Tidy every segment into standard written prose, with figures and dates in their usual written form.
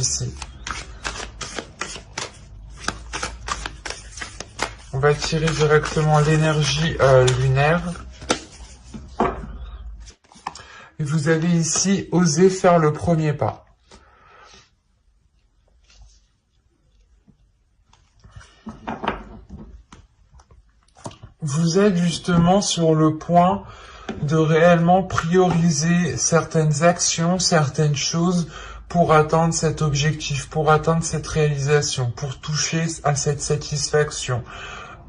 ici. On va tirer directement l'énergie lunaire. Et vous avez ici osé faire le premier pas. Vous êtes justement sur le point de réellement prioriser certaines actions, certaines choses pour atteindre cet objectif, pour atteindre cette réalisation, pour toucher à cette satisfaction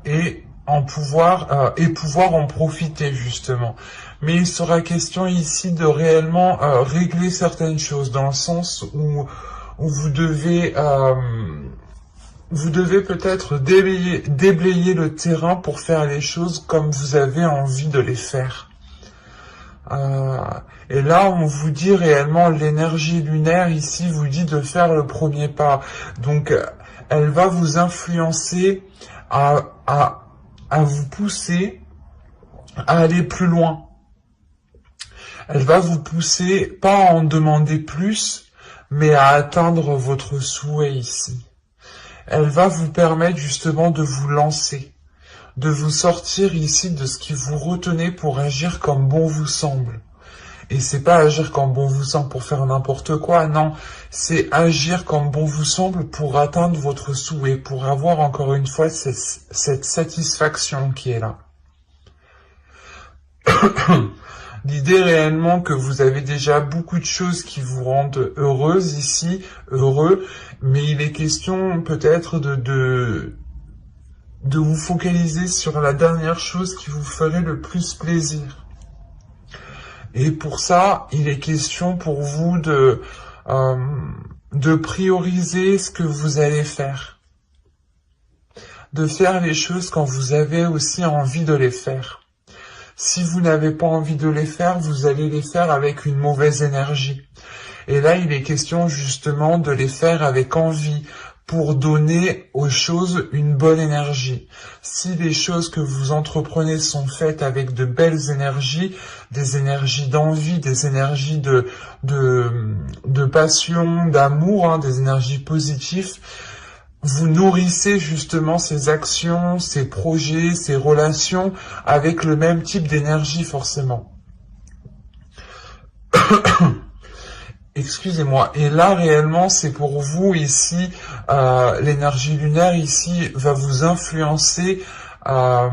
et pouvoir en profiter justement. Mais il sera question ici de réellement régler certaines choses dans le sens où vous devez peut-être déblayer le terrain pour faire les choses comme vous avez envie de les faire. Et là, on vous dit réellement, l'énergie lunaire ici vous dit de faire le premier pas. Donc, elle va vous influencer à vous pousser à aller plus loin. Elle va vous pousser, pas à en demander plus, mais à atteindre votre souhait ici. Elle va vous permettre justement de vous lancer, de vous sortir ici de ce qui vous retenait pour agir comme bon vous semble. Et c'est pas agir comme bon vous semble pour faire n'importe quoi, non. C'est agir comme bon vous semble pour atteindre votre souhait, pour avoir encore une fois cette satisfaction qui est là. L'idée réellement que vous avez déjà beaucoup de choses qui vous rendent heureuse ici, heureux, mais il est question peut-être de vous focaliser sur la dernière chose qui vous ferait le plus plaisir. Et pour ça, il est question pour vous de prioriser ce que vous allez faire. De faire les choses quand vous avez aussi envie de les faire. Si vous n'avez pas envie de les faire, vous allez les faire avec une mauvaise énergie. Et là, il est question justement de les faire avec envie pour donner aux choses une bonne énergie. Si les choses que vous entreprenez sont faites avec de belles énergies, des énergies d'envie, des énergies de passion, d'amour, des énergies positives, vous nourrissez justement ces actions, ces projets, ces relations avec le même type d'énergie forcément. Excusez-moi. Et là, réellement, c'est pour vous ici, l'énergie lunaire ici va vous influencer à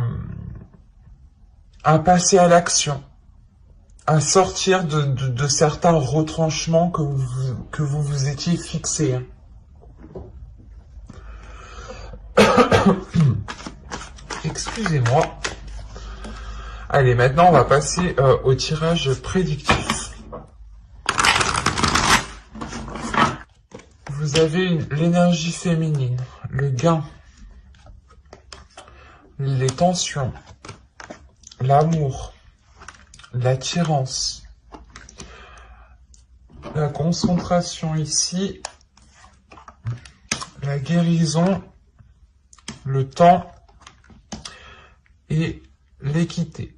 passer à l'action, à sortir de certains retranchements que vous étiez fixés. Excusez-moi. Allez, maintenant on va passer au tirage prédictif. Vous avez l'énergie féminine, le gain, les tensions, l'amour, l'attirance, la concentration ici, la guérison, le temps et l'équité.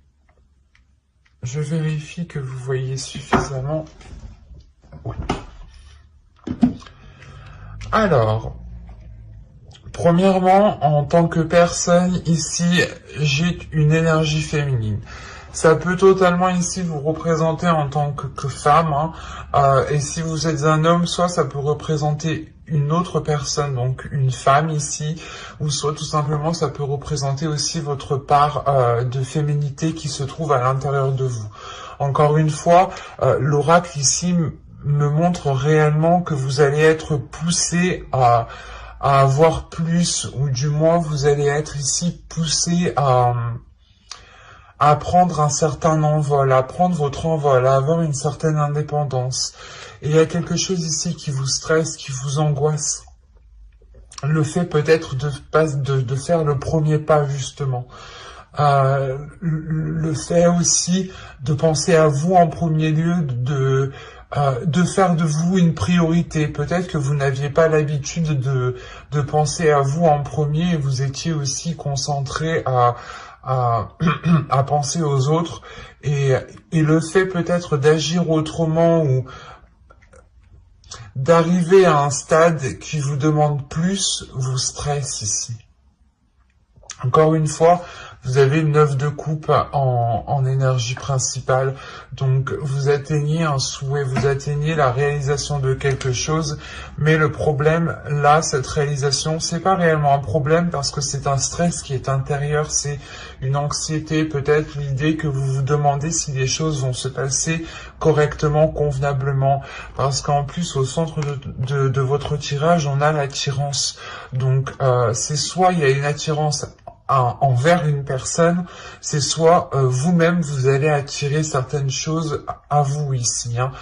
Je vérifie que vous voyez suffisamment. Oui. Alors, premièrement, en tant que personne, ici, j'ai une énergie féminine. Ça peut totalement ici vous représenter en tant que femme, et si vous êtes un homme, soit ça peut représenter une autre personne, donc une femme ici, ou soit tout simplement ça peut représenter aussi votre part de féminité qui se trouve à l'intérieur de vous. Encore une fois, l'oracle ici me montre réellement que vous allez être poussé à avoir plus, ou du moins vous allez être ici poussé à prendre un certain envol, à prendre votre envol, à avoir une certaine indépendance. Et il y a quelque chose ici qui vous stresse, qui vous angoisse. Le fait peut-être de faire le premier pas, justement. Le fait aussi de penser à vous en premier lieu, de faire de vous une priorité. Peut-être que vous n'aviez pas l'habitude de penser à vous en premier et vous étiez aussi concentré à penser aux autres. Et le fait peut-être d'agir autrement ou d'arriver à un stade qui vous demande plus vous stresse ici. Encore une fois, vous avez le 9 de coupe en énergie principale, donc vous atteignez un souhait, vous atteignez la réalisation de quelque chose, mais le problème, là, cette réalisation, c'est pas réellement un problème parce que c'est un stress qui est intérieur, c'est une anxiété, peut-être l'idée que vous vous demandez si les choses vont se passer correctement, convenablement, parce qu'en plus, au centre de votre tirage, on a l'attirance, donc c'est soit il y a une attirance envers une personne, c'est soit vous-même vous allez attirer certaines choses à vous ici. Hein.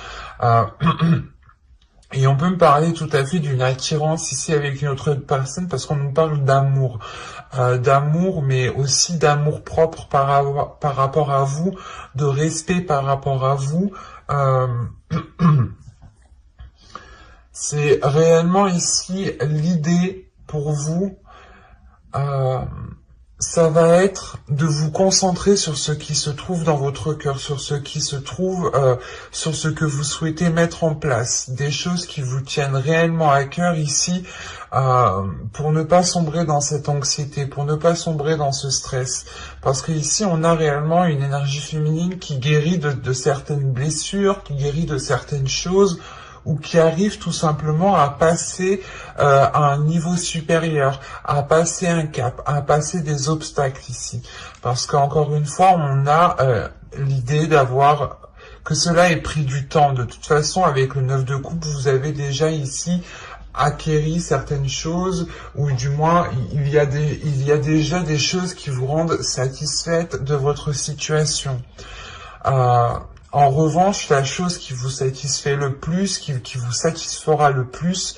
Et on peut me parler tout à fait d'une attirance ici avec une autre personne parce qu'on nous parle d'amour. D'amour, mais aussi d'amour propre par rapport à vous, de respect par rapport à vous. C'est réellement ici l'idée pour vous. Ça va être de vous concentrer sur ce qui se trouve dans votre cœur, sur ce qui se trouve, sur ce que vous souhaitez mettre en place, des choses qui vous tiennent réellement à cœur ici, pour ne pas sombrer dans cette anxiété, pour ne pas sombrer dans ce stress. Parce que ici, on a réellement une énergie féminine qui guérit de certaines blessures, qui guérit de certaines choses, ou qui arrive tout simplement à passer à un niveau supérieur, à passer un cap, à passer des obstacles ici. Parce qu'encore une fois, on a l'idée d'avoir que cela ait pris du temps. De toute façon, avec le 9 de coupe, vous avez déjà ici acquéri certaines choses, ou du moins, il y a déjà des choses qui vous rendent satisfaite de votre situation. En revanche, la chose qui vous satisfait le plus, qui vous satisfera le plus,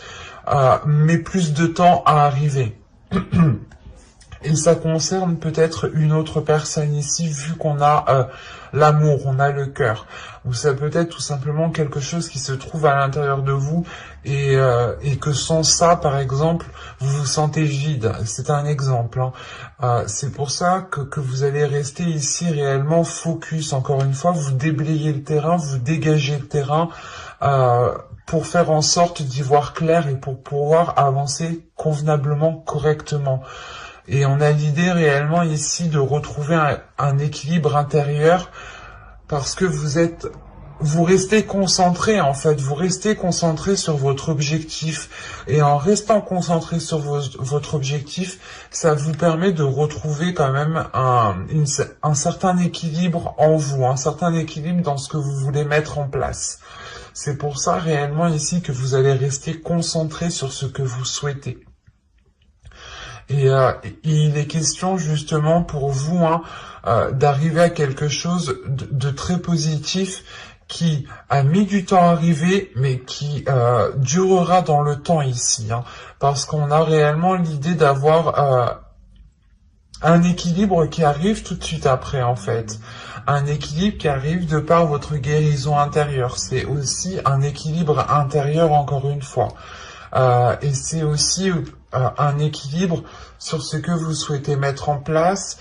met plus de temps à arriver. Et ça concerne peut-être une autre personne ici, vu qu'on a l'amour, on a le cœur. Ou ça peut être tout simplement quelque chose qui se trouve à l'intérieur de vous et que sans ça, par exemple, vous vous sentez vide. C'est un exemple. Hein. C'est pour ça que vous allez rester ici réellement focus. Encore une fois, vous déblayez le terrain, vous dégagez le terrain pour faire en sorte d'y voir clair et pour pouvoir avancer convenablement, correctement. Et on a l'idée réellement ici de retrouver un équilibre intérieur parce que vous restez concentré en fait, vous restez concentré sur votre objectif. Et en restant concentré sur votre objectif, ça vous permet de retrouver quand même un certain équilibre en vous, un certain équilibre dans ce que vous voulez mettre en place. C'est pour ça réellement ici que vous allez rester concentré sur ce que vous souhaitez. Et il est question justement pour vous d'arriver à quelque chose de très positif qui a mis du temps à arriver, mais qui durera dans le temps ici. Hein, parce qu'on a réellement l'idée d'avoir un équilibre qui arrive tout de suite après en fait. Un équilibre qui arrive de par votre guérison intérieure. C'est aussi un équilibre intérieur encore une fois. Et c'est aussi un équilibre sur ce que vous souhaitez mettre en place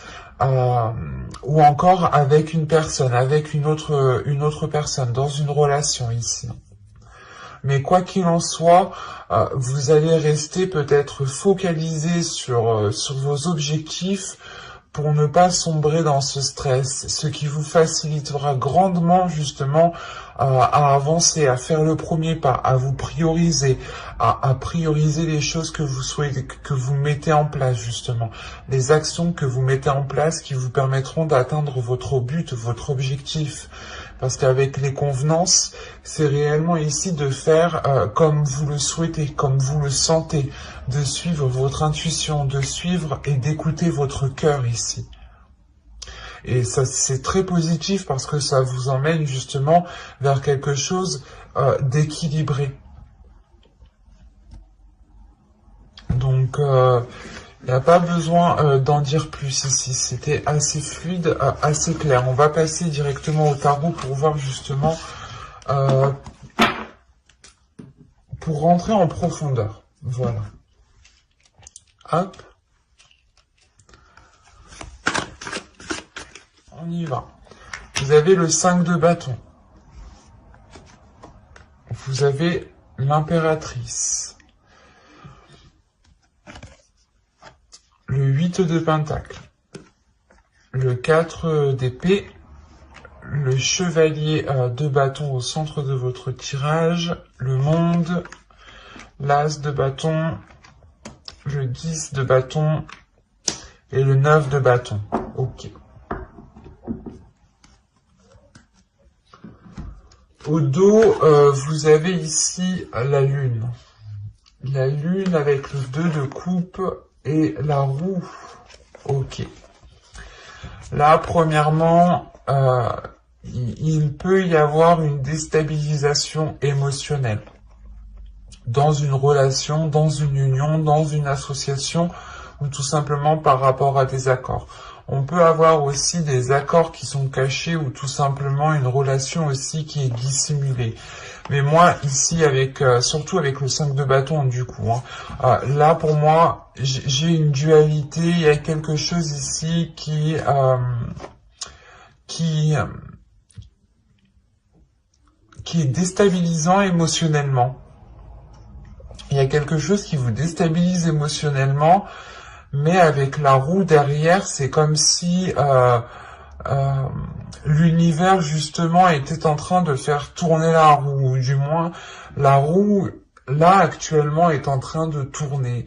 ou encore avec une personne, avec une autre personne, dans une relation ici. Mais quoi qu'il en soit, vous allez rester peut-être focalisé sur vos objectifs pour ne pas sombrer dans ce stress, ce qui vous facilitera grandement justement à avancer, à faire le premier pas, à vous prioriser, à prioriser les choses que vous souhaitez, que vous mettez en place justement, les actions que vous mettez en place qui vous permettront d'atteindre votre but, votre objectif. Parce qu'avec les convenances, c'est réellement ici de faire comme vous le souhaitez, comme vous le sentez, de suivre votre intuition, de suivre et d'écouter votre cœur ici. Et ça, c'est très positif parce que ça vous emmène justement vers quelque chose d'équilibré. Donc, il n'y a pas besoin d'en dire plus ici, c'était assez fluide, assez clair. On va passer directement au tarot pour voir justement, pour rentrer en profondeur. Voilà. Hop. On y va. Vous avez le 5 de bâton. Vous avez l'impératrice, le 8 de pentacle, le 4 d'épée, le chevalier de bâton au centre de votre tirage, le monde, l'as de bâton, le 10 de bâton et le 9 de bâton. Ok. Au dos, vous avez ici la lune. La lune avec le 2 de coupe et la roue. Ok. Là, premièrement, il peut y avoir une déstabilisation émotionnelle dans une relation, dans une union, dans une association ou tout simplement par rapport à des accords. On peut avoir aussi des accords qui sont cachés ou tout simplement une relation aussi qui est dissimulée. Mais moi, ici, surtout avec le 5 de bâton, du coup, là, pour moi, j'ai une dualité. Il y a quelque chose ici qui est déstabilisant émotionnellement. Il y a quelque chose qui vous déstabilise émotionnellement, mais avec la roue derrière, c'est comme si l'univers justement était en train de faire tourner la roue, ou du moins la roue là actuellement est en train de tourner.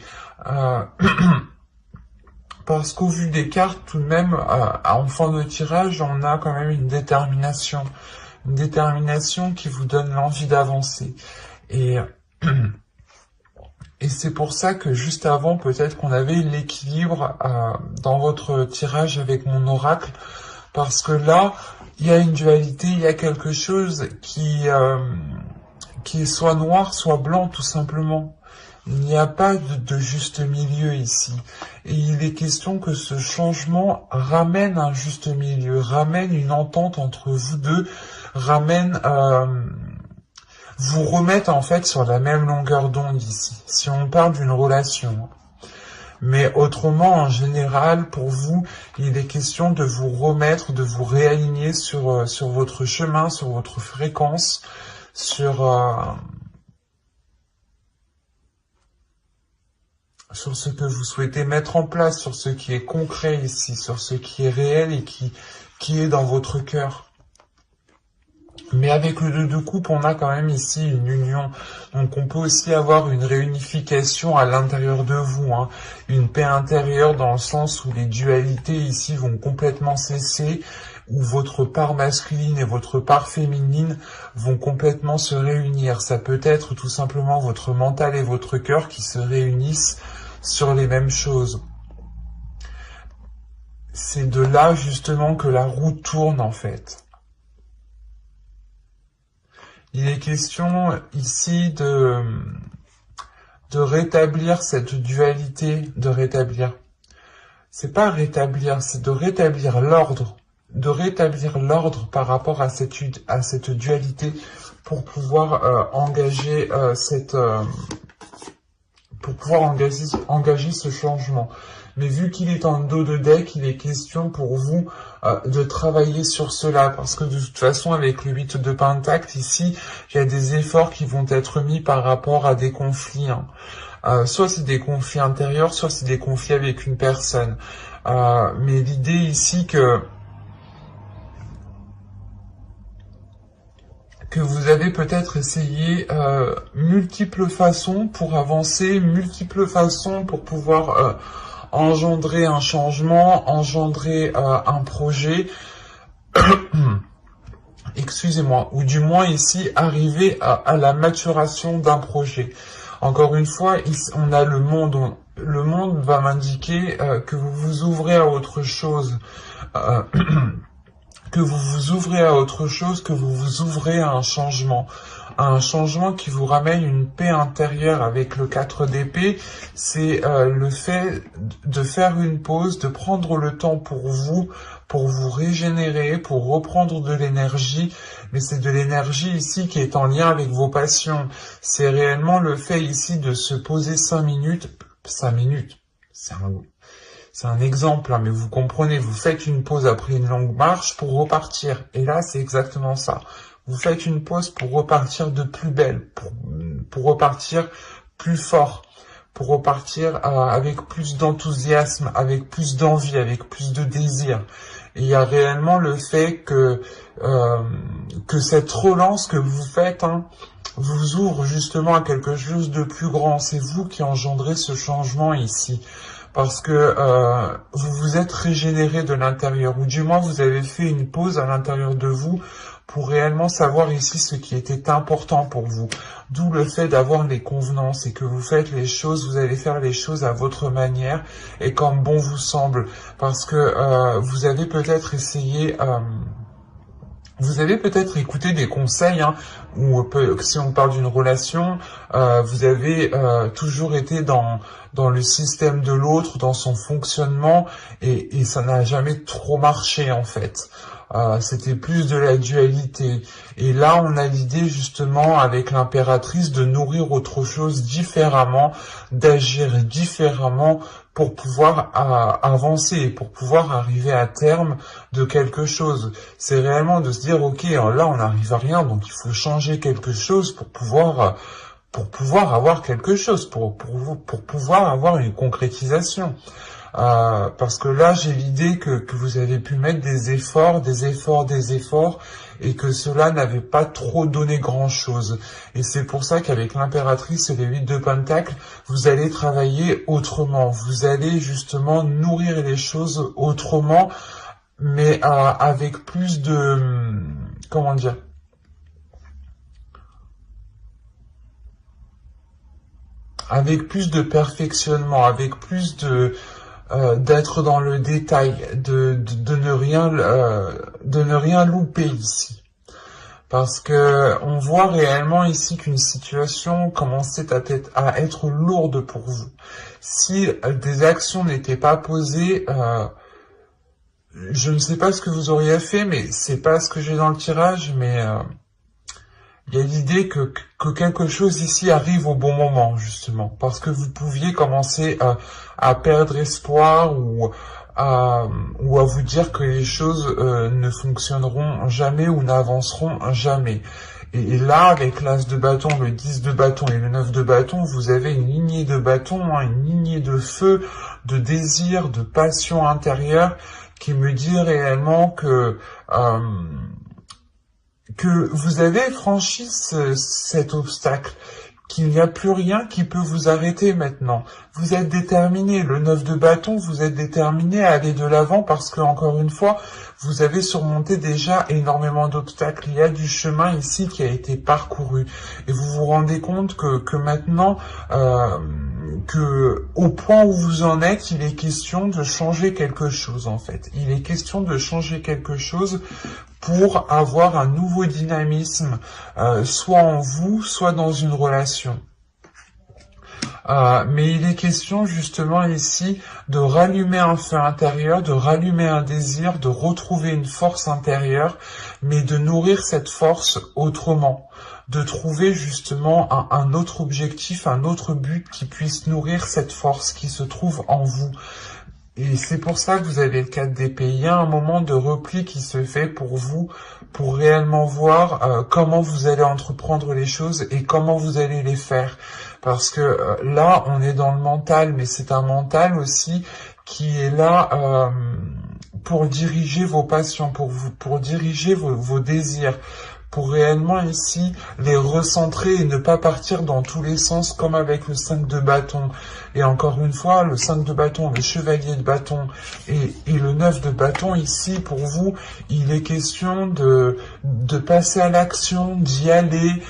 Parce qu'au vu des cartes, tout de même, en fin de tirage, on a quand même une détermination qui vous donne l'envie d'avancer. Et c'est pour ça que juste avant, peut-être qu'on avait l'équilibre dans votre tirage avec mon oracle, parce que là, il y a une dualité, il y a quelque chose qui est soit noir, soit blanc, tout simplement. Il n'y a pas de juste milieu ici. Et il est question que ce changement ramène un juste milieu, ramène une entente entre vous deux, vous remette en fait sur la même longueur d'onde ici, si on parle d'une relation. Mais autrement, en général, pour vous, il est question de vous remettre, de vous réaligner sur votre chemin, sur votre fréquence, sur ce que vous souhaitez mettre en place, sur ce qui est concret ici, sur ce qui est réel et qui est dans votre cœur. Mais avec le 2 de coupe, on a quand même ici une union. Donc on peut aussi avoir une réunification à l'intérieur de vous, une paix intérieure dans le sens où les dualités ici vont complètement cesser, où votre part masculine et votre part féminine vont complètement se réunir. Ça peut être tout simplement votre mental et votre cœur qui se réunissent sur les mêmes choses. C'est de là justement que la roue tourne en fait. Il est question ici de rétablir cette dualité, C'est pas rétablir, c'est de rétablir l'ordre. Par rapport à cette dualité pour pouvoir engager engager ce changement. Mais vu qu'il est en dos de deck, il est question pour vous de travailler sur cela, parce que de toute façon, avec le 8 de pentacle, ici, il y a des efforts qui vont être mis par rapport à des conflits. Soit c'est des conflits intérieurs, soit c'est des conflits avec une personne. Mais l'idée ici que vous avez peut-être essayé multiples façons pour avancer, multiples façons pour pouvoir engendrer un changement, engendrer un projet, excusez-moi, ou du moins ici arriver à la maturation d'un projet. Encore une fois, ici, on a le monde. Le monde va m'indiquer que vous vous ouvrez à autre chose. Que vous vous ouvrez à autre chose, que vous vous ouvrez à un changement qui vous ramène une paix intérieure. Avec le 4 d'épée, c'est le fait de faire une pause, de prendre le temps pour vous régénérer, pour reprendre de l'énergie, mais c'est de l'énergie ici qui est en lien avec vos passions. C'est réellement le fait ici de se poser 5 minutes, c'est un exemple, mais vous comprenez, vous faites une pause après une longue marche pour repartir. Et là, c'est exactement ça. Vous faites une pause pour repartir de plus belle, pour repartir plus fort, pour repartir avec plus d'enthousiasme, avec plus d'envie, avec plus de désir. Et il y a réellement le fait que cette relance que vous faites vous ouvre justement à quelque chose de plus grand. C'est vous qui engendrez ce changement ici. Parce que vous vous êtes régénéré de l'intérieur, ou du moins vous avez fait une pause à l'intérieur de vous pour réellement savoir ici ce qui était important pour vous. D'où le fait d'avoir les convenances et que vous faites les choses, vous allez faire les choses à votre manière et comme bon vous semble. Parce que vous avez peut-être essayé... vous avez peut-être écouté des conseils, ou si on parle d'une relation, vous avez toujours été dans le système de l'autre, dans son fonctionnement, et ça n'a jamais trop marché en fait. C'était plus de la dualité. Et là, on a l'idée justement avec l'impératrice de nourrir autre chose différemment, d'agir différemment pour pouvoir avancer et pour pouvoir arriver à terme de quelque chose. C'est réellement de se dire, ok, là on n'arrive à rien, donc il faut changer quelque chose pour pouvoir avoir quelque chose, pour pouvoir avoir une concrétisation. Parce que là, j'ai l'idée que vous avez pu mettre des efforts, et que cela n'avait pas trop donné grand-chose. Et c'est pour ça qu'avec l'impératrice et les 8 de Pentacles, vous allez travailler autrement. Vous allez justement nourrir les choses autrement, mais avec plus de... comment dire ? Avec plus de perfectionnement, avec plus d'être dans le détail, de ne rien louper ici. Parce que on voit réellement ici qu'une situation commençait à être lourde pour vous. Si des actions n'étaient pas posées, je ne sais pas ce que vous auriez fait, mais c'est pas ce que j'ai dans le tirage, mais il y a l'idée que quelque chose ici arrive au bon moment, justement, parce que vous pouviez commencer à perdre espoir ou à vous dire que les choses ne fonctionneront jamais ou n'avanceront jamais. Et là, avec l'As de bâton, le 10 de bâton et le 9 de bâton, vous avez une lignée de bâton, une lignée de feu, de désir, de passion intérieure qui me dit réellement que vous avez franchi cet obstacle, qu'il n'y a plus rien qui peut vous arrêter maintenant. Vous êtes déterminé, le 9 de bâton, vous êtes déterminé à aller de l'avant parce que, encore une fois, vous avez surmonté déjà énormément d'obstacles. Il y a du chemin ici qui a été parcouru. Et vous vous rendez compte que maintenant, que au point où vous en êtes, il est question de changer quelque chose, en fait. Il est question de changer quelque chose pour avoir un nouveau dynamisme, soit en vous, soit dans une relation. Mais il est question justement ici de rallumer un feu intérieur, de rallumer un désir, de retrouver une force intérieure, mais de nourrir cette force autrement, de trouver justement un autre objectif, un autre but qui puisse nourrir cette force qui se trouve en vous. Et c'est pour ça que vous avez le 4 d'épée. Il y a un moment de repli qui se fait pour vous, pour réellement voir comment vous allez entreprendre les choses et comment vous allez les faire. Parce que là, on est dans le mental, mais c'est un mental aussi qui est là pour diriger vos passions, pour diriger vos désirs, pour réellement ici les recentrer et ne pas partir dans tous les sens comme avec le 5 de bâton. Et encore une fois, le 5 de bâton, le chevalier de bâton et le 9 de bâton, ici pour vous, il est question de passer à l'action, d'y aller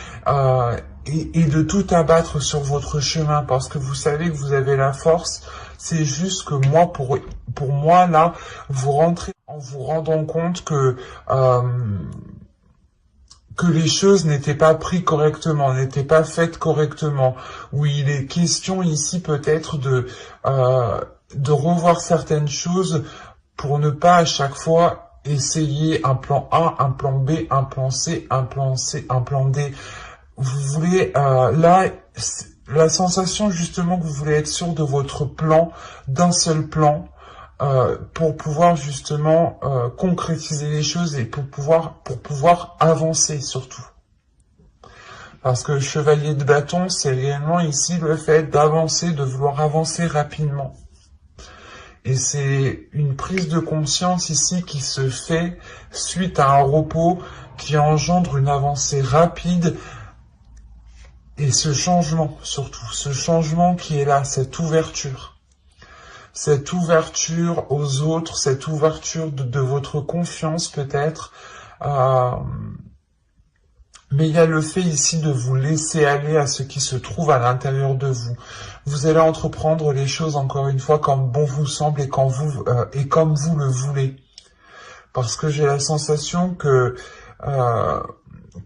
et de tout abattre sur votre chemin parce que vous savez que vous avez la force. C'est juste que moi, pour moi, là, vous rentrez en vous rendant compte que les choses n'étaient pas prises correctement, n'étaient pas faites correctement, où il est question ici peut-être de revoir certaines choses pour ne pas à chaque fois essayer un plan A, un plan B, un plan C, un plan C, un plan D. Vous voulez, là, la sensation justement que vous voulez être sûr de votre plan, d'un seul plan, pour pouvoir justement concrétiser les choses et pour pouvoir avancer surtout. Parce que le chevalier de bâton, c'est réellement ici le fait d'avancer, de vouloir avancer rapidement. Et c'est une prise de conscience ici qui se fait suite à un repos qui engendre une avancée rapide. Et ce changement, surtout, ce changement qui est là, cette ouverture aux autres, cette ouverture de votre confiance peut-être, mais il y a le fait ici de vous laisser aller à ce qui se trouve à l'intérieur de vous. Vous allez entreprendre les choses encore une fois comme bon vous semble et comme vous le parce que j'ai la sensation que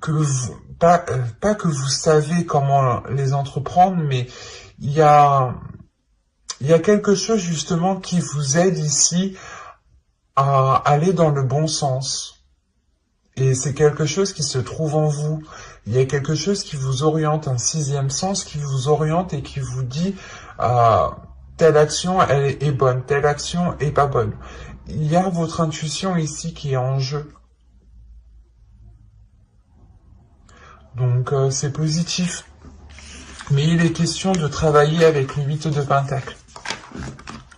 vous, pas que vous savez comment les entreprendre, mais il y a quelque chose justement qui vous aide ici à aller dans le bon sens. Et c'est quelque chose qui se trouve en vous. Il y a quelque chose qui vous oriente, un sixième sens qui vous oriente et qui vous dit telle action elle est bonne, telle action est pas bonne. Il y a votre intuition ici qui est en jeu. Donc c'est positif. Mais il est question de travailler avec le 8 de Pentacle.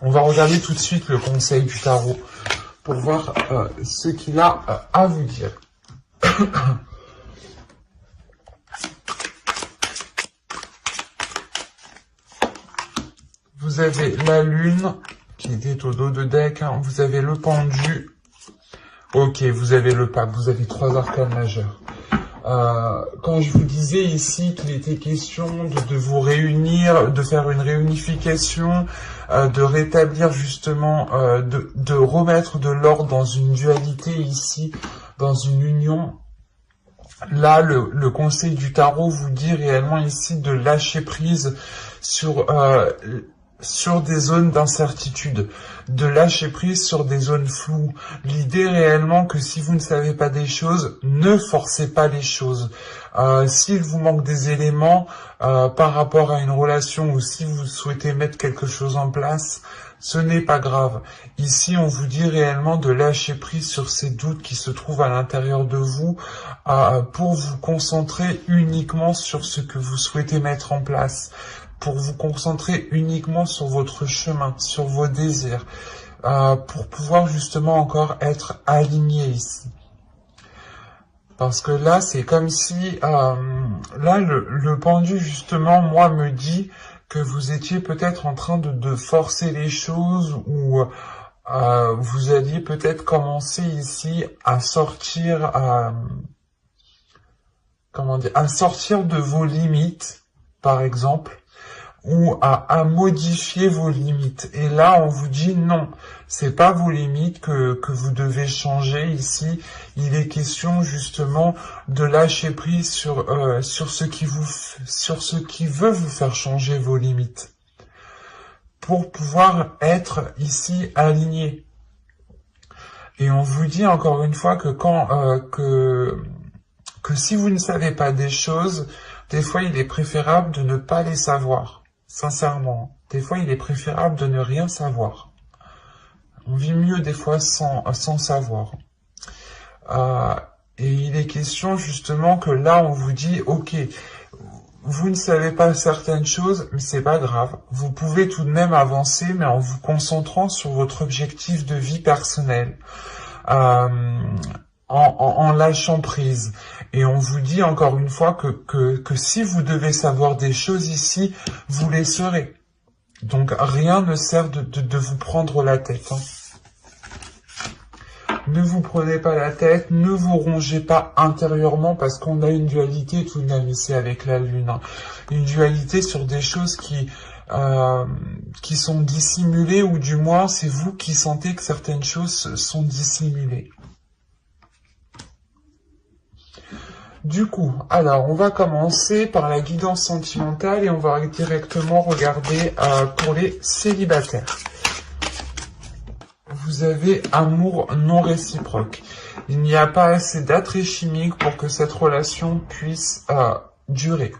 On va regarder tout de suite le conseil du tarot pour voir ce qu'il a à vous dire. Vous avez la lune qui était au dos de deck, hein. Vous avez le pendu. Ok, vous avez le pape, vous avez 3 arcanes majeurs. Quand je vous disais ici qu'il était question de vous réunir, de faire une réunification, de rétablir justement, de remettre de l'ordre dans une dualité ici, dans une union, là le conseil du tarot vous dit réellement ici de lâcher prise sur des zones d'incertitude, de lâcher prise sur des zones floues. L'idée réellement que si vous ne savez pas des choses, ne forcez pas les choses. S'il vous manque des éléments par rapport à une relation ou si vous souhaitez mettre quelque chose en place, ce n'est pas grave. Ici, on vous dit réellement de lâcher prise sur ces doutes qui se trouvent à l'intérieur de vous pour vous concentrer uniquement sur ce que vous souhaitez mettre en place, pour vous concentrer uniquement sur votre chemin, sur vos désirs, pour pouvoir justement encore être aligné ici. Parce que là, c'est comme si, là, le pendu, justement, moi, me dit que vous étiez peut-être en train de forcer les choses ou vous alliez peut-être commencer ici à sortir, à sortir de vos limites, par exemple, ou à modifier vos limites. Et là, on vous dit non, c'est pas vos limites que vous devez changer ici. Il est question justement de lâcher prise sur ce qui veut vous faire changer vos limites, pour pouvoir être ici aligné. Et on vous dit encore une fois que que si vous ne savez pas des choses, des fois il est préférable de ne pas les savoir. Sincèrement, des fois il est préférable de ne rien savoir. On vit mieux des fois sans savoir. Et il est question justement que là on vous dit, ok, vous ne savez pas certaines choses, mais c'est pas grave. Vous pouvez tout de même avancer, mais en vous concentrant sur votre objectif de vie personnelle. En lâchant prise. Et on vous dit encore une fois que si vous devez savoir des choses ici, vous les saurez. Donc rien ne sert de vous prendre la tête. Hein. Ne vous prenez pas la tête, ne vous rongez pas intérieurement parce qu'on a une dualité tout de même ici avec la lune. Hein. Une dualité sur des choses qui sont dissimulées ou du moins c'est vous qui sentez que certaines choses sont dissimulées. Du coup, alors on va commencer par la guidance sentimentale et on va directement regarder pour les célibataires. Vous avez amour non réciproque. Il n'y a pas assez d'attrait chimique pour que cette relation puisse durer.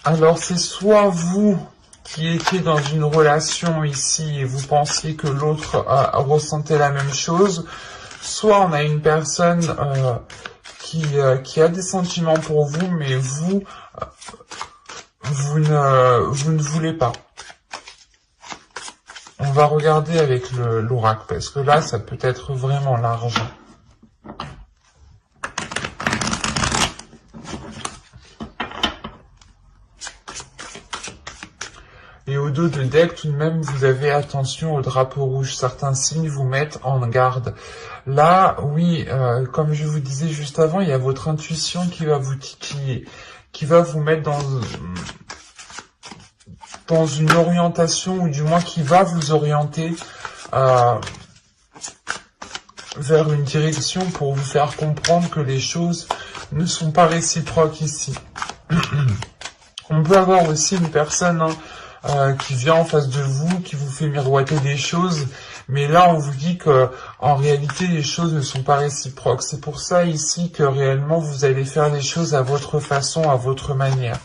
Alors c'est soit vous qui étiez dans une relation ici et vous pensiez que l'autre ressentait la même chose, soit on a une personne qui a des sentiments pour vous, mais vous ne voulez pas. On va regarder avec l'oracle, parce que là, ça peut être vraiment large. Et au dos de deck, tout de même, vous avez attention au drapeau rouge. Certains signes vous mettent en garde. Là, oui, comme je vous disais juste avant, il y a votre intuition qui va vous titiller, qui va vous mettre dans une orientation, ou du moins qui va vous orienter vers une direction pour vous faire comprendre que les choses ne sont pas réciproques ici. On peut avoir aussi une personne qui vient en face de vous, qui vous fait miroiter des choses, mais là on vous dit que en réalité les choses ne sont pas réciproques. C'est pour ça ici que réellement vous allez faire les choses à votre façon, à votre manière.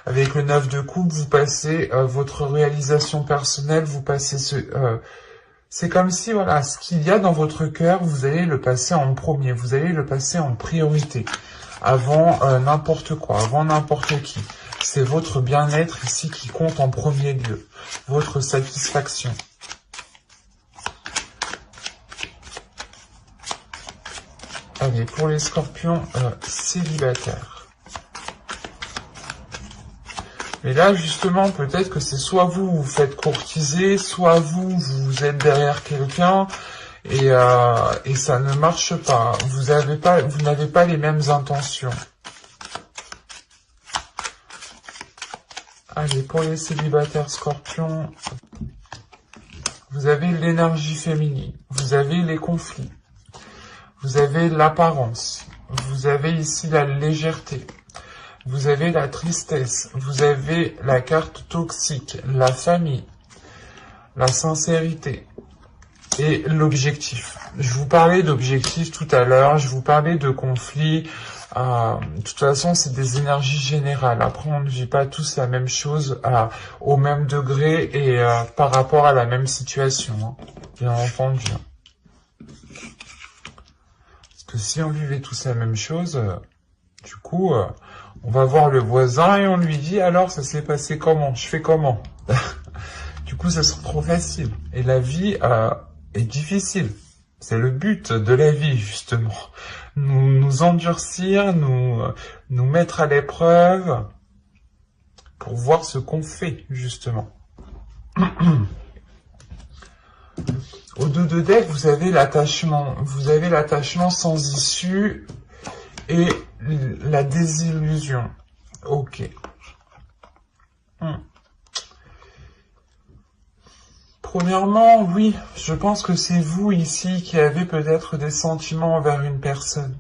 Avec le 9 de coupe, vous passez votre réalisation personnelle, vous passez c'est comme si, voilà, ce qu'il y a dans votre cœur, vous allez le passer en premier, vous allez le passer en priorité, avant n'importe quoi, avant n'importe qui. C'est votre bien-être ici qui compte en premier lieu, votre satisfaction. Allez, pour les scorpions célibataires. Mais là, justement, peut-être que c'est soit vous vous faites courtiser, soit vous êtes derrière quelqu'un et ça ne marche pas. Vous n'avez pas les mêmes intentions. Allez, pour les célibataires scorpions, vous avez l'énergie féminine, vous avez les conflits, vous avez l'apparence, vous avez ici la légèreté. Vous avez la tristesse, vous avez la carte toxique, la famille, la sincérité et l'objectif. Je vous parlais d'objectif tout à l'heure, je vous parlais de conflit. De toute façon, c'est des énergies générales. Après, on ne vit pas tous la même chose au même degré et par rapport à la même situation, hein, bien entendu. Parce que si on vivait tous la même chose, du coup... on va voir le voisin et on lui dit, alors ça s'est passé comment? Je fais comment? Du coup, ça sera trop facile. Et la vie est difficile. C'est le but de la vie, justement. Nous endurcir, nous mettre à l'épreuve pour voir ce qu'on fait, justement. Au dos de deck, vous avez l'attachement. Vous avez l'attachement sans issue et la désillusion. Ok. Premièrement, oui, je pense que c'est vous ici qui avez peut-être des sentiments envers une personne.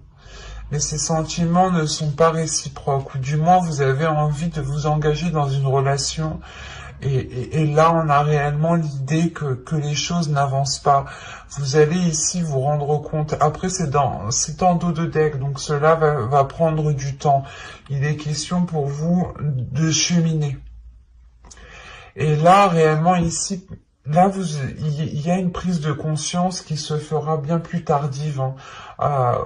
Mais ces sentiments ne sont pas réciproques, ou du moins vous avez envie de vous engager dans une relation. Et là, on a réellement l'idée que les choses n'avancent pas. Vous allez ici vous rendre compte. Après, c'est en dos de deck, donc cela va prendre du temps. Il est question pour vous de cheminer. Et là, réellement, ici, là, il y a une prise de conscience qui se fera bien plus tardive. Hein.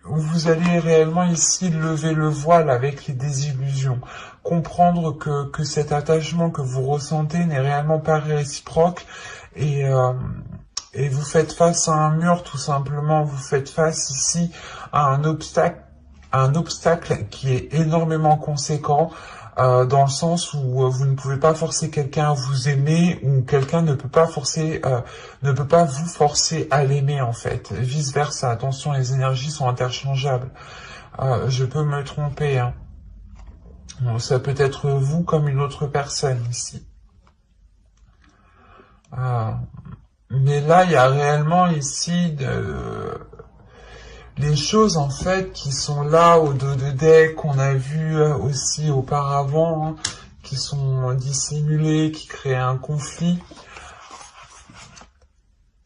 Vous allez réellement ici lever le voile avec les désillusions. Comprendre que cet attachement que vous ressentez n'est réellement pas réciproque et vous faites face à un mur tout simplement, vous faites face ici à un obstacle qui est énormément conséquent dans le sens où vous ne pouvez pas forcer quelqu'un à vous aimer ou quelqu'un ne peut pas vous forcer à l'aimer en fait, vice versa. Attention, les énergies sont interchangeables. Je peux me tromper, hein. Ça peut être vous comme une autre personne ici. Mais là, il y a réellement ici les choses en fait qui sont là au dos de deck, qu'on a vu aussi auparavant, hein, qui sont dissimulées, qui créent un conflit.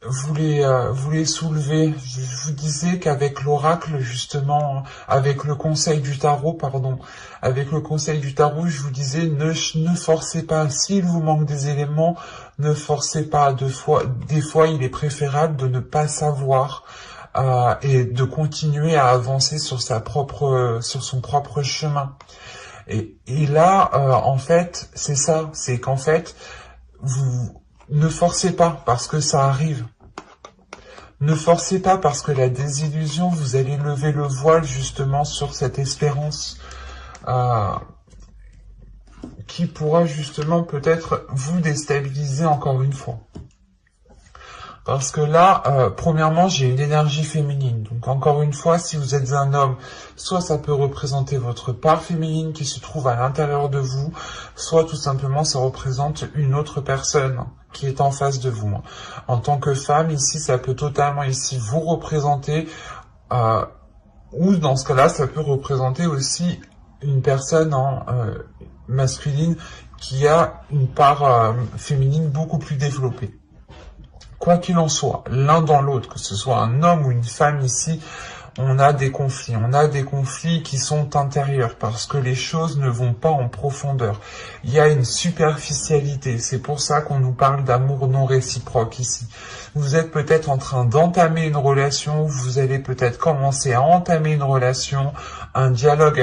vous les soulever. Je vous disais qu'avec l'oracle, justement, avec le conseil du tarot, pardon, avec le conseil du tarot, je vous disais, ne forcez pas. S'il vous manque des éléments, ne forcez pas. Des fois, il est préférable de ne pas savoir et de continuer à avancer sur sur son propre chemin. Et là, en fait, c'est ça, c'est qu'en fait, vous ne forcez pas parce que ça arrive. Ne forcez pas parce que la désillusion, vous allez lever le voile justement sur cette espérance euh, qui pourra justement peut-être vous déstabiliser encore une fois. Parce que là, premièrement, j'ai une énergie féminine. Donc encore une fois, si vous êtes un homme, soit ça peut représenter votre part féminine qui se trouve à l'intérieur de vous, soit tout simplement ça représente une autre personne qui est en face de vous. En tant que femme, ici, ça peut totalement ici vous représenter, ou dans ce cas-là, ça peut représenter aussi une personne masculine qui a une part féminine beaucoup plus développée. Quoi qu'il en soit, l'un dans l'autre, que ce soit un homme ou une femme ici, on a des conflits. On a des conflits qui sont intérieurs parce que les choses ne vont pas en profondeur. Il y a une superficialité. C'est pour ça qu'on nous parle d'amour non réciproque ici. Vous êtes peut-être en train d'entamer une relation, vous allez peut-être commencer à entamer une relation, un dialogue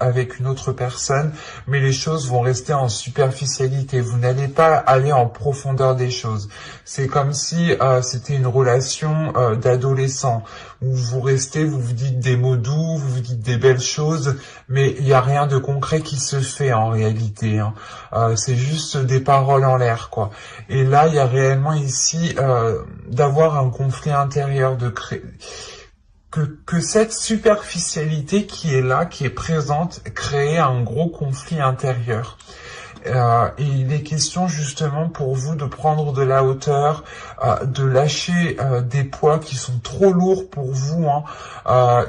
avec une autre personne, mais les choses vont rester en superficialité. Vous n'allez pas aller en profondeur des choses. C'est comme si c'était une relation d'adolescent où vous restez, vous vous dites des mots doux, vous vous dites des belles choses, mais il n'y a rien de concret qui se fait en réalité. C'est juste des paroles en l'air, quoi. Et là, il y a réellement ici d'avoir un conflit intérieur, de créer que cette superficialité qui est là, qui est présente, crée un gros conflit intérieur. Et il est question justement pour vous de prendre de la hauteur, de lâcher des poids qui sont trop lourds pour vous,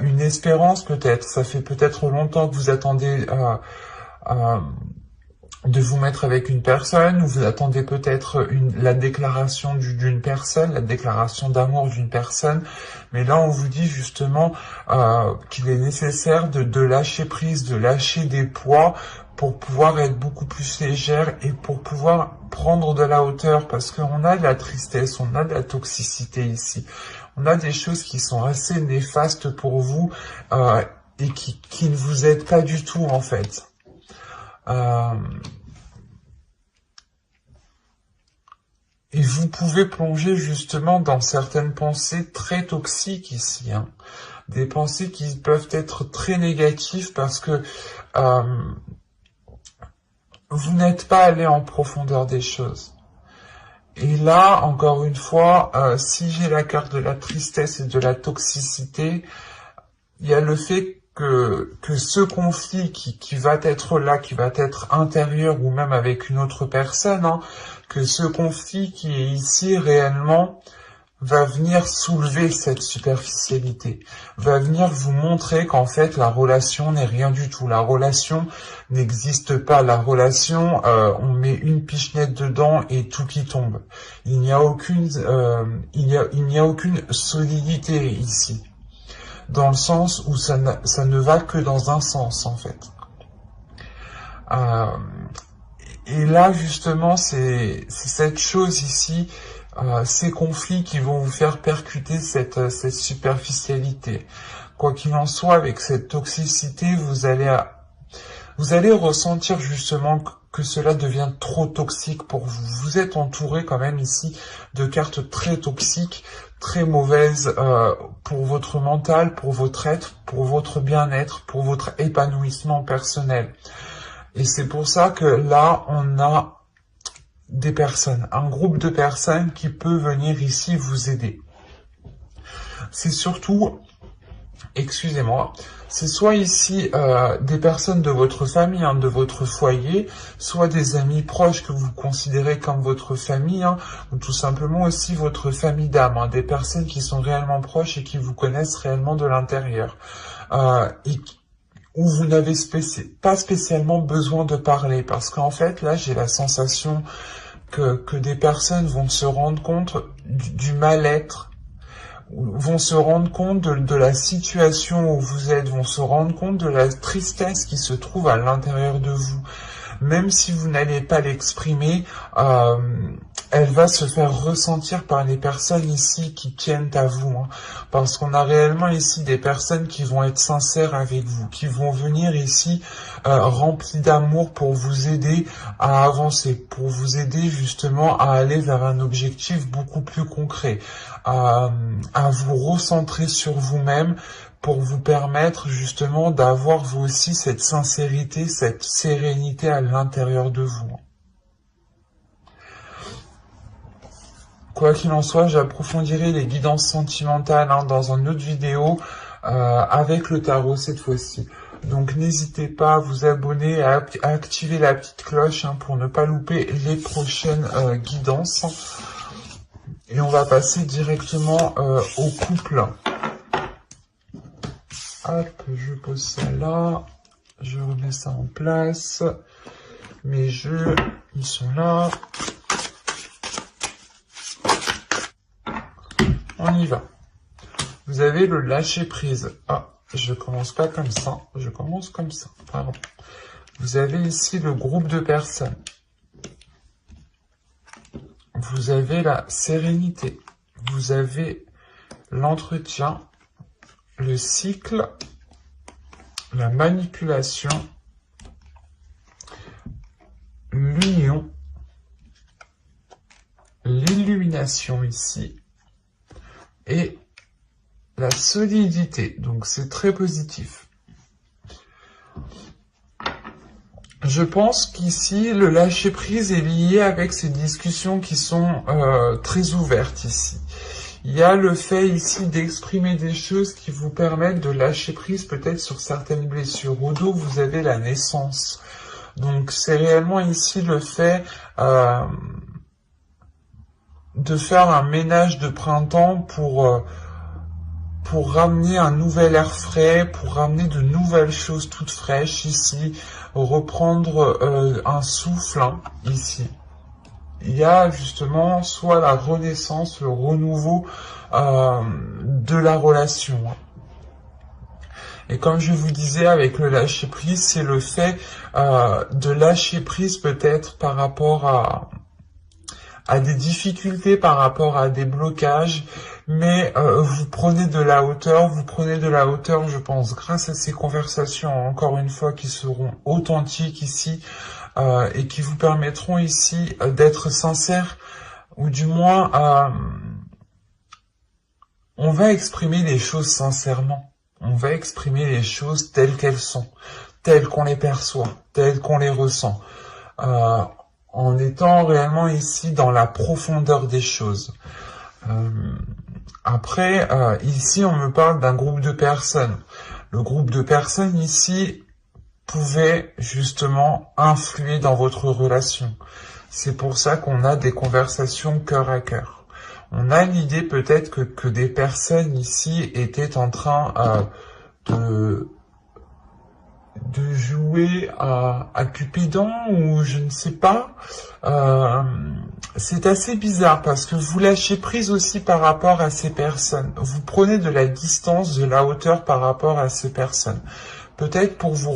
une espérance peut-être. Ça fait peut-être longtemps que vous attendez de vous mettre avec une personne, ou vous attendez peut-être la déclaration d'une personne, la déclaration d'amour d'une personne, mais là on vous dit justement qu'il est nécessaire de lâcher prise, de lâcher des poids pour pouvoir être beaucoup plus légère et pour pouvoir prendre de la hauteur, parce qu'on a de la tristesse, on a de la toxicité ici, on a des choses qui sont assez néfastes pour vous et qui ne vous aident pas du tout en fait. Et vous pouvez plonger justement dans certaines pensées très toxiques ici, des pensées qui peuvent être très négatives parce que vous n'êtes pas allé en profondeur des choses. Et là, encore une fois, si j'ai la carte de la tristesse et de la toxicité, il y a le fait que ce conflit qui va être là, qui va être intérieur ou même avec une autre personne, que ce conflit qui est ici réellement va venir soulever cette superficialité, va venir vous montrer qu'en fait la relation n'est rien du tout, la relation n'existe pas, la relation on met une pichenette dedans et tout qui tombe. Il n'y a aucune solidité ici, dans le sens où ça ne va que dans un sens en fait. Et là justement c'est cette chose ici, ces conflits qui vont vous faire percuter cette superficialité. Quoi qu'il en soit, avec cette toxicité, vous allez ressentir justement que cela devient trop toxique pour vous. Vous êtes entouré quand même ici de cartes très toxiques, très mauvaises pour votre mental, pour votre être, pour votre bien-être, pour votre épanouissement personnel. Et c'est pour ça que là, on a des personnes, un groupe de personnes qui peut venir ici vous aider. C'est surtout, excusez-moi, c'est soit ici des personnes de votre famille, de votre foyer, soit des amis proches que vous considérez comme votre famille, ou tout simplement aussi votre famille d'âme, des personnes qui sont réellement proches et qui vous connaissent réellement de l'intérieur. Où vous n'avez pas spécialement besoin de parler, parce qu'en fait, là, j'ai la sensation que des personnes vont se rendre compte du mal-être, vont se rendre compte de la situation où vous êtes, vont se rendre compte de la tristesse qui se trouve à l'intérieur de vous. Même si vous n'allez pas l'exprimer, elle va se faire ressentir par les personnes ici qui tiennent à vous. Hein. Parce qu'on a réellement ici des personnes qui vont être sincères avec vous, qui vont venir ici remplies d'amour pour vous aider à avancer, pour vous aider justement à aller vers un objectif beaucoup plus concret, à vous recentrer sur vous-même, pour vous permettre justement d'avoir vous aussi cette sincérité, cette sérénité à l'intérieur de vous. Quoi qu'il en soit, j'approfondirai les guidances sentimentales dans une autre vidéo avec le tarot cette fois-ci. Donc n'hésitez pas à vous abonner, à activer la petite cloche pour ne pas louper les prochaines guidances. Et on va passer directement au couple. Hop, je pose ça là, je remets ça en place, mes jeux, ils sont là, on y va. Vous avez le lâcher prise, je commence pas comme ça, je commence comme ça, pardon. Vous avez ici le groupe de personnes, vous avez la sérénité, vous avez l'entretien, le cycle, la manipulation, l'union, l'illumination ici, et la solidité. Donc c'est très positif. Je pense qu'ici, le lâcher-prise est lié avec ces discussions qui sont très ouvertes ici. Il y a le fait ici d'exprimer des choses qui vous permettent de lâcher prise peut-être sur certaines blessures. Au dos, vous avez la naissance. Donc c'est réellement ici le fait de faire un ménage de printemps pour ramener un nouvel air frais, pour ramener de nouvelles choses toutes fraîches ici, reprendre un souffle ici. Il y a justement soit la renaissance, le renouveau de la relation. Et comme je vous disais, avec le lâcher-prise, c'est le fait de lâcher prise peut-être par rapport à des difficultés, par rapport à des blocages, mais vous prenez de la hauteur, je pense, grâce à ces conversations, encore une fois, qui seront authentiques ici, et qui vous permettront ici d'être sincère, ou du moins, on va exprimer les choses sincèrement. On va exprimer les choses telles qu'elles sont, telles qu'on les perçoit, telles qu'on les ressent, en étant réellement ici dans la profondeur des choses. Après, ici, on me parle d'un groupe de personnes. Le groupe de personnes ici pouvait justement influer dans votre relation. C'est pour ça qu'on a des conversations cœur à cœur. On a l'idée peut-être que des personnes ici étaient en train de jouer à Cupidon ou je ne sais pas. C'est assez bizarre parce que vous lâchez prise aussi par rapport à ces personnes. Vous prenez de la distance, de la hauteur par rapport à ces personnes. Peut-être pour vous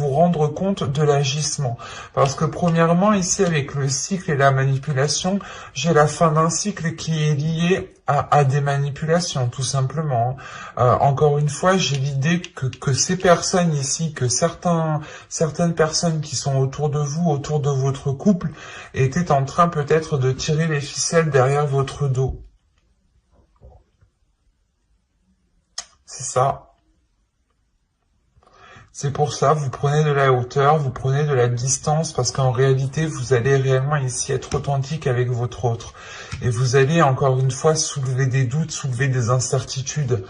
rendre compte de l'agissement. Parce que premièrement, ici, avec le cycle et la manipulation, j'ai la fin d'un cycle qui est lié à des manipulations, tout simplement. Encore une fois, j'ai l'idée que ces personnes ici, que certaines personnes qui sont autour de vous, autour de votre couple, étaient en train peut-être de tirer les ficelles derrière votre dos. C'est ça. C'est pour ça, vous prenez de la hauteur, vous prenez de la distance, parce qu'en réalité, vous allez réellement ici être authentique avec votre autre. Et vous allez, encore une fois, soulever des doutes, soulever des incertitudes.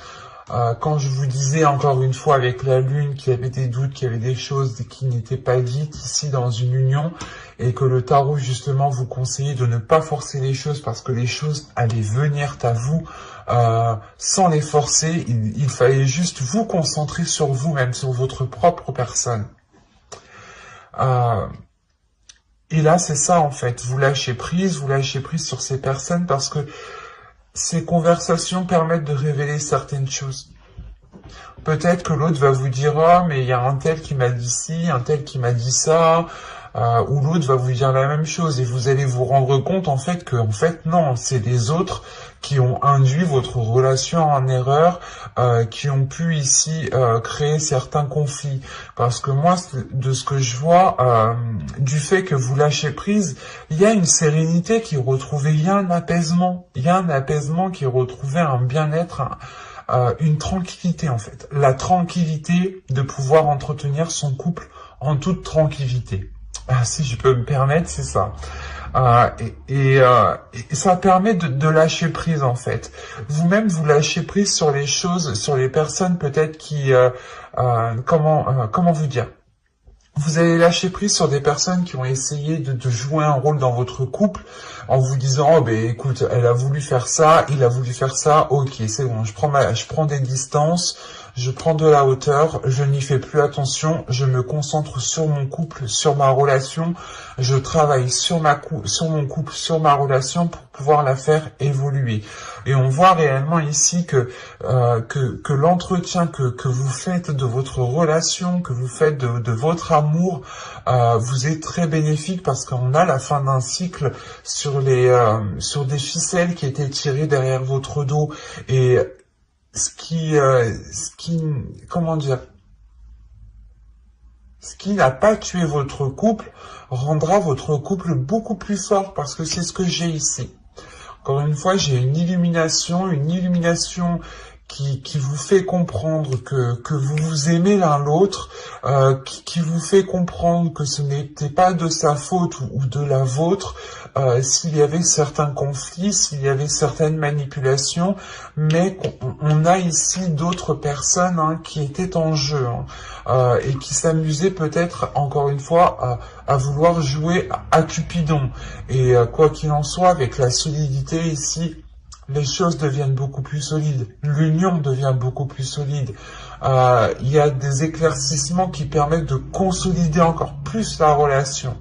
Quand je vous disais, encore une fois, avec la lune, qu'il y avait des doutes, qu'il y avait des choses qui n'étaient pas dites ici dans une union, et que le tarot, justement, vous conseillait de ne pas forcer les choses, parce que les choses allaient venir à vous, sans les forcer, il fallait juste vous concentrer sur vous-même, sur votre propre personne. Et là, c'est ça en fait. Vous lâchez prise sur ces personnes parce que ces conversations permettent de révéler certaines choses. Peut-être que l'autre va vous dire «Ah, mais il y a un tel qui m'a dit ci, un tel qui m'a dit ça», ou l'autre va vous dire la même chose, et vous allez vous rendre compte en fait que non, c'est les autres qui ont induit votre relation en erreur, qui ont pu ici créer certains conflits. Parce que moi, de ce que je vois, du fait que vous lâchez prise, il y a une sérénité qui est retrouvée, il y a un apaisement, qui est retrouvé, un bien-être, une tranquillité en fait. La tranquillité de pouvoir entretenir son couple en toute tranquillité. Si je peux me permettre, c'est ça. Et ça permet de lâcher prise en fait. Vous-même, vous lâchez prise sur les choses, sur les personnes peut-être qui... comment vous dire, vous allez lâcher prise sur des personnes qui ont essayé de jouer un rôle dans votre couple en vous disant «Oh ben écoute, elle a voulu faire ça, il a voulu faire ça, ok c'est bon, je prends des distances, je prends de la hauteur, je n'y fais plus attention, je me concentre sur mon couple, sur ma relation, je travaille sur mon couple, sur ma relation pour pouvoir la faire évoluer». Et on voit réellement ici que l'entretien que vous faites de votre relation, que vous faites de votre amour, vous est très bénéfique parce qu'on a la fin d'un cycle sur des ficelles qui étaient tirées derrière votre dos, et comment dire, ce qui n'a pas tué votre couple rendra votre couple beaucoup plus fort, parce que c'est ce que j'ai ici. Encore une fois, j'ai une illumination qui vous fait comprendre que vous vous aimez l'un l'autre, qui vous fait comprendre que ce n'était pas de sa faute ou de la vôtre, s'il y avait certains conflits, s'il y avait certaines manipulations, mais on a ici d'autres personnes qui étaient en jeu, et qui s'amusaient peut-être, encore une fois, à vouloir jouer à Cupidon. Et quoi qu'il en soit, avec la solidité ici, les choses deviennent beaucoup plus solides, l'union devient beaucoup plus solide. Il y a des éclaircissements qui permettent de consolider encore plus la relation.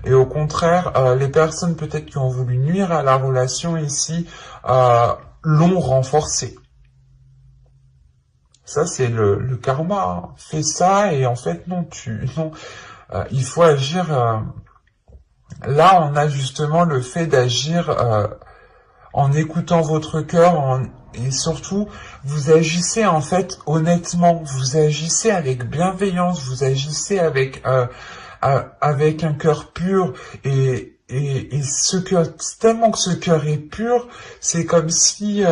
Et au contraire, les personnes peut-être qui ont voulu nuire à la relation ici, l'ont renforcée. Ça, c'est le karma. Fais ça et en fait, non, il faut agir. Là, on a justement le fait d'agir en écoutant votre cœur, et surtout, vous agissez en fait honnêtement, vous agissez avec bienveillance, vous agissez avec un cœur pur, et ce cœur, tellement que ce cœur est pur, c'est comme si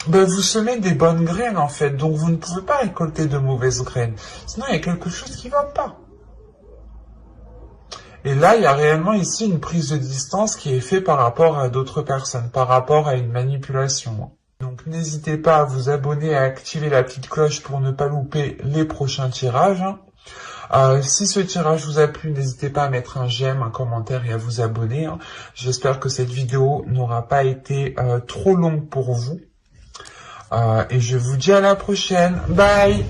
vous semez des bonnes graines en fait, donc vous ne pouvez pas récolter de mauvaises graines, sinon il y a quelque chose qui va pas. Et là, il y a réellement ici une prise de distance qui est faite par rapport à d'autres personnes, par rapport à une manipulation. Donc n'hésitez pas à vous abonner, à activer la petite cloche pour ne pas louper les prochains tirages. Si ce tirage vous a plu, n'hésitez pas à mettre un j'aime, un commentaire et à vous abonner. J'espère que cette vidéo n'aura pas été trop longue pour vous. Et je vous dis à la prochaine. Bye!